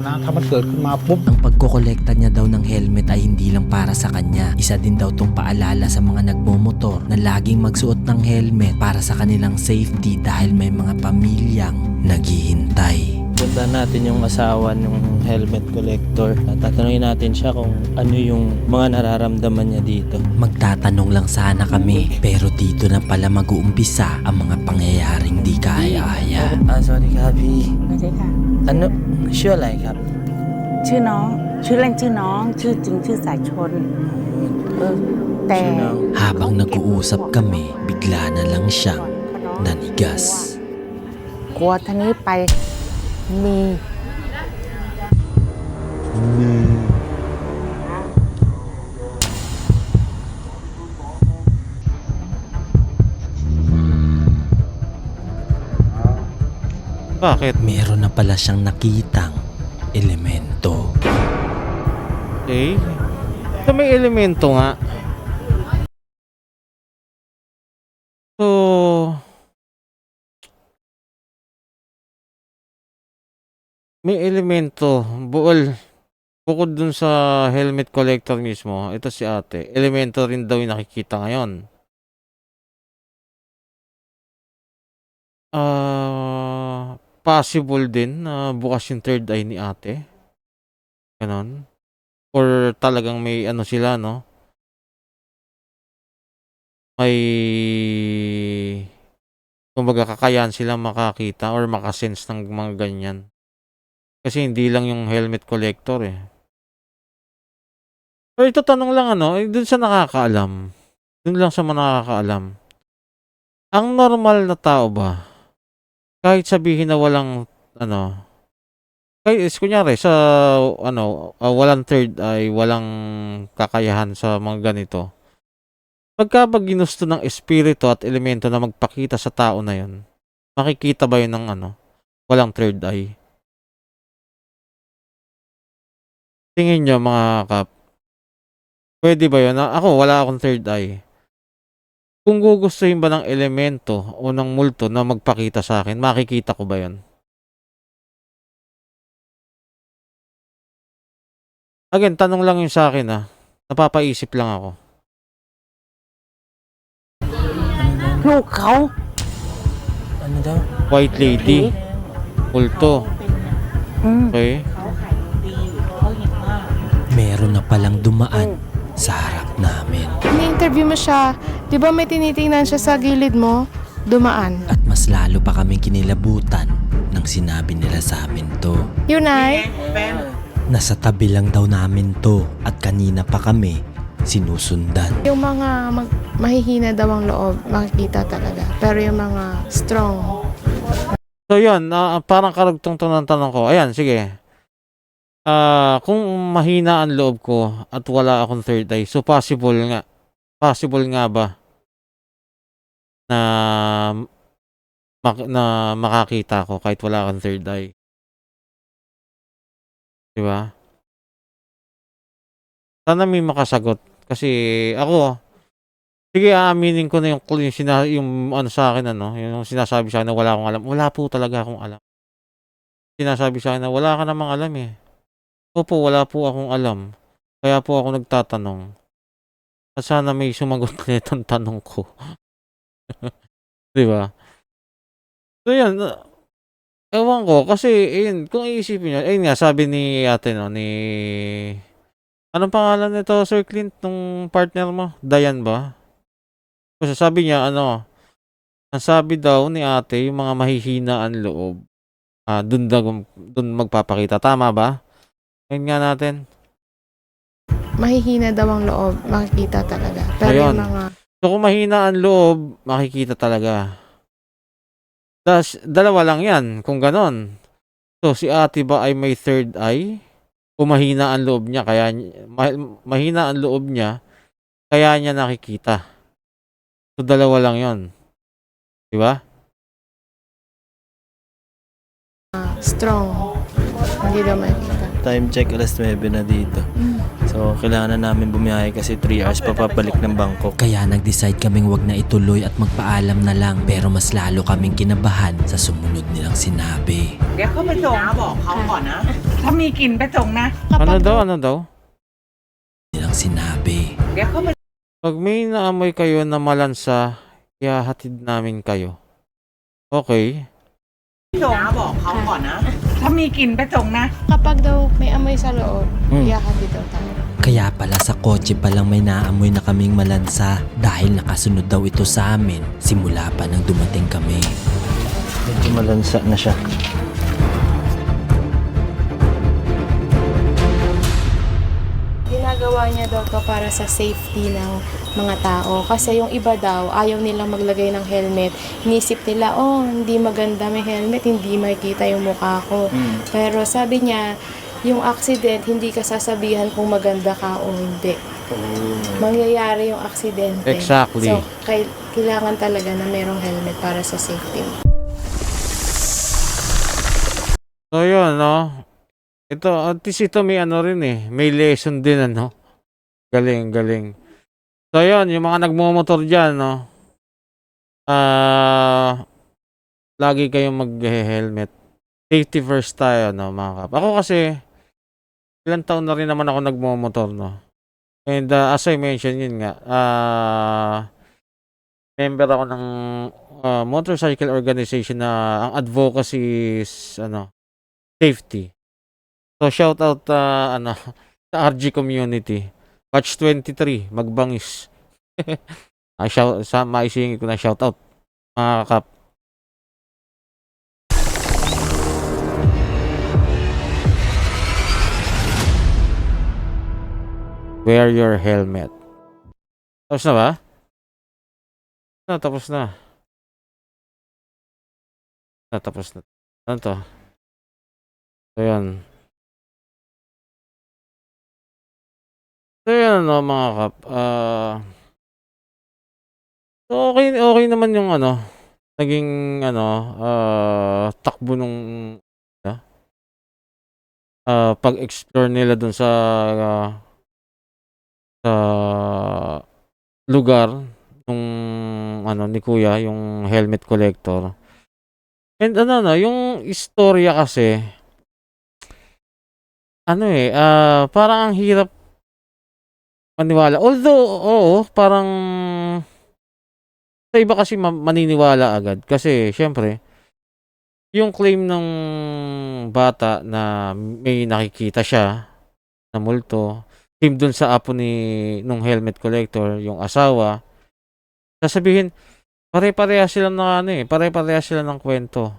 นะถ้ามันเกิดขึ้นมาปุ๊บ Ang pagkokolekta niya daw ng helmet ay hindi lang para sa kanya. Isa din daw tong paalala sa mga nagmomotor na laging magsuot ng helmet para sa kanilang safety dahil may mga pamilyang naghihintay. Punta natin yung asawa ng helmet collector. Tatanungin natin siya kung ano yung mga nararamdaman niya dito. Magtatanong lang sana kami pero dito na pala mag-uumpisa ang mga pangyayaring di kaaya-aya. Sorry, Kabi. ไม่ใช่ค่ะ Ano? Sureอะไรครับ ชื่อน้อง ชื่อเล่นชื่อน้อง ชื่อจริงชื่อสายชน แต่ Sino? Habang nag-uusap kami, bigla na lang siyang nanigas. กลัวท่านี้ไปมี Bakit? Meron na pala siyang nakitang elemento. Okay. So, may elemento nga. So, may elemento. Bukod dun sa helmet collector mismo, ito si ate. Elemento rin daw yung nakikita ngayon. Possible din na bukas yung third eye ni ate. Ganon. Or talagang may ano sila, no? May kumbaga kakayahan sila makakita or makasense ng mga ganyan. Kasi hindi lang yung helmet collector eh. Pero ito tanong lang dun sa nakakaalam. Dun lang sa mga nakakaalam. Ang normal na tao ba? Kahit sabihin na walang kahit kunyari sa walang third eye, walang kakayahan sa mga ganito. Pagka ginusto ng espiritu at elemento na magpakita sa tao na yun, makikita ba yun ng walang third eye? Tingin nyo mga kap, pwede ba yun? Ako, wala akong third eye. Kung gugustuhin ba ng elemento o ng multo na magpakita sa akin, makikita ko ba yun? Again, tanong lang yun sa akin Napapaisip lang ako. ลูกเขา Ano daw? White lady. Multo. อืม Okay. เขาขายดนตรีอยู่เขาเห็นว่า Meron na palang dumaan sa harap namin. Ini-interview mo siya, di ba may tinitingnan siya sa gilid mo? Dumaan. At mas lalo pa kaming kinilabutan nang sinabi nila sa amin to. Yun ay, Nasa tabi lang daw namin to at kanina pa kami sinusundan. yung mga mahihina daw ang loob, makikita talaga. Pero yung mga strong, So yun, parang karugtong to ng tanong ko. Ayan, sige. Kung mahina ang loob ko at wala akong third eye, so possible nga ba na makakita ko kahit wala akong third eye? Diba? Sana may makasagot. Kasi ako, sige, aaminin ko na yung sa akin, yung sinasabi sa akin na wala akong alam. Wala po talaga akong alam. Sinasabi sa akin na wala ka namang alam eh. Opo, wala po akong alam. Kaya po ako nagtatanong. At sana may sumagot na itong tanong ko. Diba? So yan, ewan ko, kasi ayun, kung iisipin nyo, ayun nga, sabi ni ate anong pangalan nito, Sir Clint, nung partner mo? Dayan ba? Kasi sabi niya, ang sabi daw ni ate, yung mga mahihina ang loob, dun magpapakita. Tama ba? Ayun nga natin. mahihina daw ang loob, makikita talaga. Pero Ayun. yung mga So kung mahina ang loob, makikita talaga. Dalawa lang yan, kung ganon. So si ate ba ay may third eye? O mahina ang loob niya, kaya mahina ang loob niya, kaya niya nakikita. So dalawa lang yon, di ba? Strong. Hindi daw makikita. Time check, alas 9 na dito. So, kailangan na namin bumiyahe kasi 3 hours papabalik ng Bangkok. Kaya nag-decide kaming wag na ituloy at magpaalam na lang. Pero mas lalo kaming kinabahan sa sumunod nilang sinabi. เดี๋ยวเขาไปส่งนะบอกเขาก่อนนะ ถ้ามีกลิ่นไปส่งนะ Ano daw? Nilang sinabi. เดี๋ยวเขาไป Pag may naamoy kayo na malansa, ihahatid namin kayo. Okay. ส่งนะบอกเขาก่อนนะ ถ้ามีกลิ่นไปส่งนะ Kapag daw may amoy sa loob, Hmm. iyahatid daw tayo. Kaya pala sa kotse palang may naamoy na kaming malansa dahil nakasunod daw ito sa amin simula pa nang dumating kami. Medyo malansa na siya. Ginagawa niya daw to para sa safety ng mga tao. Kasi yung iba daw, ayaw nilang maglagay ng helmet. Inisip nila, oh, hindi maganda may helmet, hindi makikita yung mukha ko. Pero sabi niya, yung accident, hindi ka sasabihan kung maganda ka o hindi. Mangyayari yung aksidente. Exactly. So, kailangan talaga na merong helmet para sa safety mo. So yun, no? Ito, at least ito may ano rin eh. May lesson din, ano? Galing. So yun, yung mga nagmumotor dyan, no? Lagi kayong mag-helmet. Safety first tayo, no, mga kap. Ako kasi, ilang taon na rin naman ako nagmumotor, no? And as I mentioned, yun nga, member ako ng motorcycle organization na ang advocacy is, safety. So, shout out sa RG community. Batch 23, Magbangis. Maisingi ko na shout out, mga kap. Wear your helmet. Tapos na ba? Tapos na. Tapos na. Ano to? So, yan. So, yan, no, mga kap. So, okay naman yung, naging, takbo nung, pag-explore nila dun sa lugar nung, ni Kuya, yung helmet collector. And, yung istorya kasi, parang ang hirap maniwala. Although, oo, parang sa iba kasi maniniwala agad. Kasi, syempre, yung claim ng bata na may nakikita siya na multo, team dun sa apo nung helmet collector, yung asawa, sasabihin, pare-pareha sila pare-pareha sila ng kwento.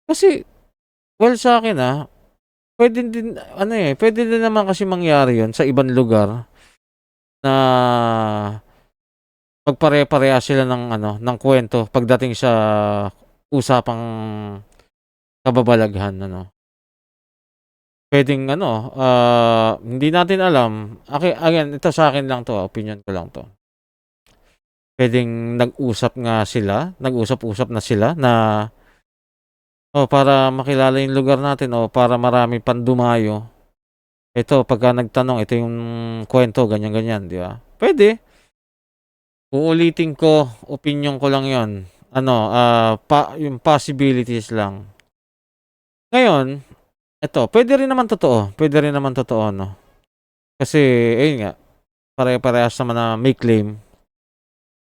Kasi, well, sa akin, pwede din naman kasi mangyari yun sa ibang lugar na magpare-pareha sila ng kwento pagdating sa usapang kababalaghan, Pwedeng hindi natin alam. Again, ito sa akin lang to, opinion ko lang to. Pwedeng nag-usap na sila na para makilala yung lugar natin para marami pang dumayo. Ito, pagka nagtanong, ito yung kwento, ganyan, di ba? Pwede. Uulitin ko, opinion ko lang yon. Yung possibilities lang. Ngayon, ito, pwede rin naman totoo, no? Kasi, ayun nga, pare-parehas naman na may claim.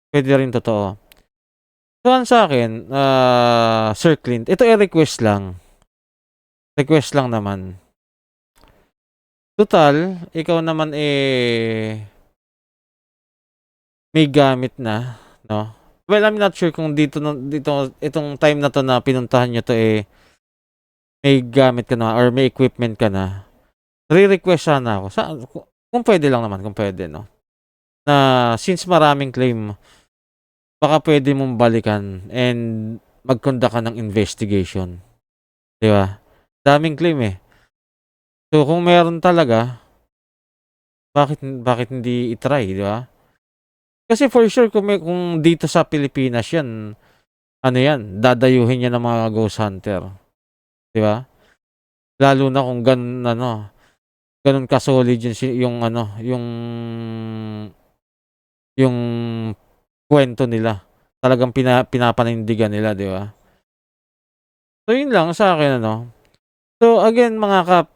Pwede rin totoo. So, sa akin, Sir Clint, ito request lang. Request lang naman. Total, ikaw naman may gamit na, no? Well, I'm not sure kung dito itong time na to na pinuntahan nyo to may gamit ka na or may equipment ka na. Re-request sana ako. Kung pwede lang naman, kung pwede, no? na since maraming claim, baka pwede mong balikan and mag-conduct ka ng investigation. Di ba? Daming claim eh. So, kung meron talaga, bakit hindi i-try, di ba? Kasi for sure, kung dito sa Pilipinas yan, ano yan, dadayuhin yan ng mga ghost hunter. Di ba? Lalo na kung ganun ka-solid yung kwento nila. Talagang pinapanindigan nila, di ba? So, yun lang sa akin, So, again, mga kap,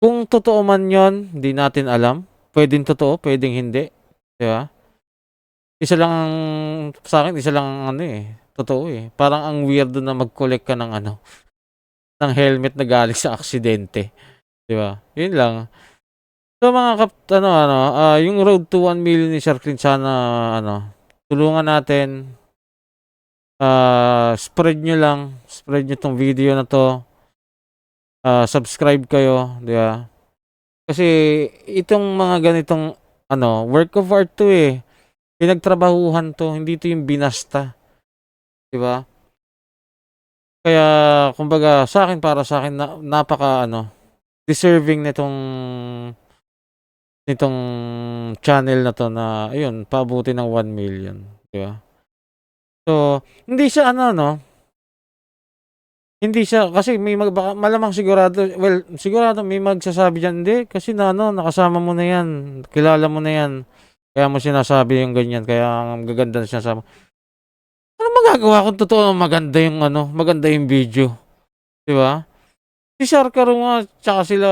kung totoo man yon, hindi natin alam. Pwedeng totoo, pwedeng hindi. Di ba? Isa lang sa akin, isa lang totoo eh. Parang ang weirdo na mag-collect ka ng ng helmet na galing sa aksidente. Di ba? Yun lang. So mga kap, yung road to 1 million ni Sir Clint, sana, tulungan natin. Spread nyo tong video na to. Subscribe kayo, di ba? Kasi itong mga ganitong work of art to eh. Pinagtrabahuhan to, hindi to yung binasta. Di ba? Kaya kumbaga para sa akin napaka deserving nitong channel na to na ayun, paabuti ng 1 million, di ba? So, hindi siya hindi siya, kasi malamang sigurado may magsasabi dyan, hindi, kasi nakasama mo na yan, kilala mo na yan, kaya mo sinasabi yung ganyan, kaya ang gaganda na sinasabi. Ano magagawa kung totoo maganda yung video? Di ba? Si Sharkaro nga, tsaka sila,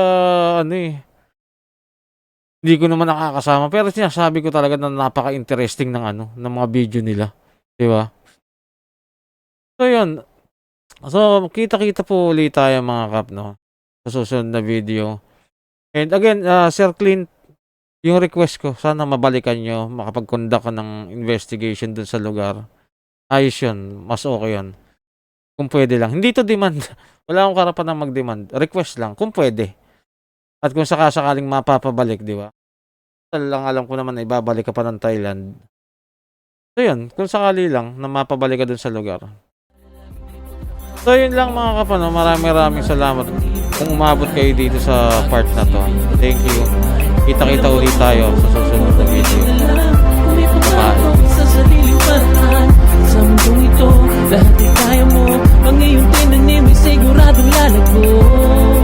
hindi ko naman nakakasama, pero sinasabi ko talaga na napaka-interesting ng mga video nila. Di ba? So, yun. So, kita-kita po ulit tayo mga kap, sa susunod na video. And again, Sir Clint, yung request ko, sana mabalikan nyo, makapag-conduct ka ng investigation dun sa lugar. Ayos yun, mas okay yun. Kung pwede lang. Hindi to demand. Wala akong karapan na mag-demand. Request lang, kung pwede. At kung sakasakaling mapapabalik, di ba? Alam ko naman na ibabalik ka pa ng Thailand. So yun, kung sakali lang na mapabalik ka dun sa lugar. So yun lang mga kapano, maraming salamat kung umabot kayo dito sa part na to. Thank you. Kita-kita ulit tayo sa susunod na video. Bye. Sa sariling paraan sa mundong ito, lahat ay kaya mo. Ang iyong tinanim ay siguradong lalago.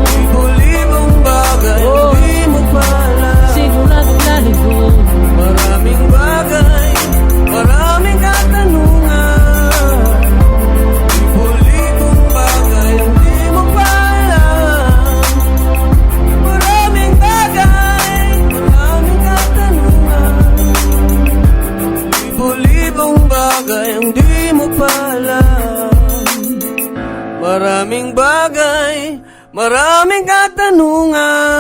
Libo-libong bagay, di mo pala siguradong lalago. Maraming bagay, maraming katanungan. Libo-libong bagay, di mo pala. Maraming bagay, maraming katanungan. Libo-libong bagay ang di mo pala. Maraming bagay, maraming katanungan.